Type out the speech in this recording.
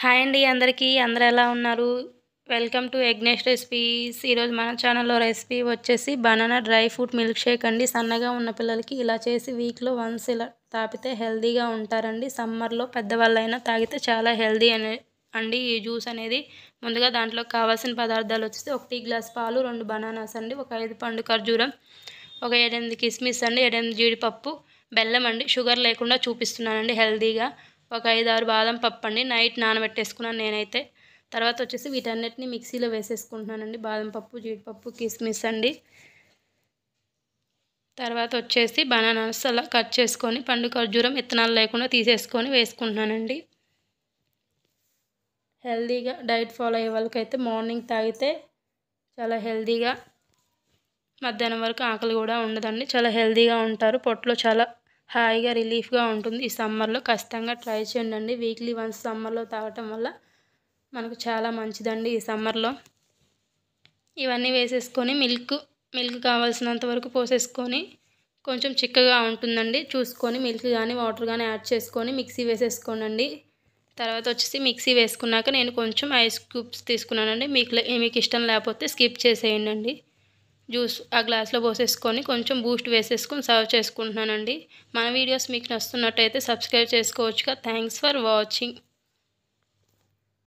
Hi అండి అందరికీ. అందరూ ఎలా ఉన్నారు? Welcome to Yagnesh recipes. ఈరోజు మన ఛానల్లో రెసిపీ వచ్చేసి banana dry fruit milk shake అండి. సన్నగా ఉన్న పిల్లలకి ఇలా చేసి వీక్లో వన్స్ ఇలా తాపితే హెల్తీగా ఉంటారండి. సమ్మర్లో పెద్దవాళ్ళైనా తాగితే చాలా హెల్తీ అండి ఈ జ్యూస్ అనేది. ముందుగా దాంట్లో కావాల్సిన పదార్థాలు వచ్చేసి 1 టీ గ్లాస్ పాలు, 2 బనానాస్ అండి, ఒక 5 పండు ఖర్జూరం, ఒక 7-8 కిస్మిస్ అండి, 7-8 జీడిపప్పు, బెల్లం అండి. షుగర్ లేకుండా చూపిస్తున్నానండి హెల్తీగా. ఒక 5-6 బాదం పప్పు అండి, నైట్ నానబెట్టేసుకున్నాను నేనైతే. తర్వాత వచ్చేసి వీటన్నిటిని మిక్సీలో వేసేసుకుంటున్నానండి. బాదం పప్పు, జీడిపప్పు, కిస్మిస్ అండి. తర్వాత వచ్చేసి బనానాస్ అలా కట్ చేసుకొని పండు ఖర్జూరం విత్తనాలు లేకుండా తీసేసుకొని వేసుకుంటున్నానండి. హెల్తీగా డైట్ ఫాలో అయ్యే వాళ్ళకైతే మార్నింగ్ తాగితే చాలా హెల్తీగా, మధ్యాహ్నం వరకు ఆకలి కూడా ఉండదండి. చాలా హెల్తీగా ఉంటారు. పొట్టలో చాలా హాయిగా రిలీఫ్గా ఉంటుంది. ఈ సమ్మర్లో ఖచ్చితంగా ట్రై చేయండి. వీక్లీ వన్స్ సమ్మర్లో తాగటం వల్ల మనకు చాలా మంచిదండి. ఈ సమ్మర్లో ఇవన్నీ వేసేసుకొని మిల్క్ కావాల్సినంత వరకు పోసేసుకొని కొంచెం చిక్కగా ఉంటుందండి చూసుకొని మిల్క్ కానీ వాటర్ కానీ యాడ్ చేసుకొని మిక్సీ వేసేసుకోనండి. తర్వాత వచ్చేసి మిక్సీ వేసుకున్నాక నేను కొంచెం ఐస్ క్యూబ్స్ తీసుకున్నానండి. మీకు ఇష్టం లేకపోతే స్కిప్ చేసేయండి. జ్యూస్ ఆ గ్లాస్లో పోసేసుకొని కొంచెం బూస్ట్ వేసేసుకొని సర్వ్ చేసుకుంటున్నానండి. మన వీడియోస్ మీకు నచ్చుతున్నట్టయితే సబ్స్క్రైబ్ చేసుకోవచ్చుగా. Thanks for watching.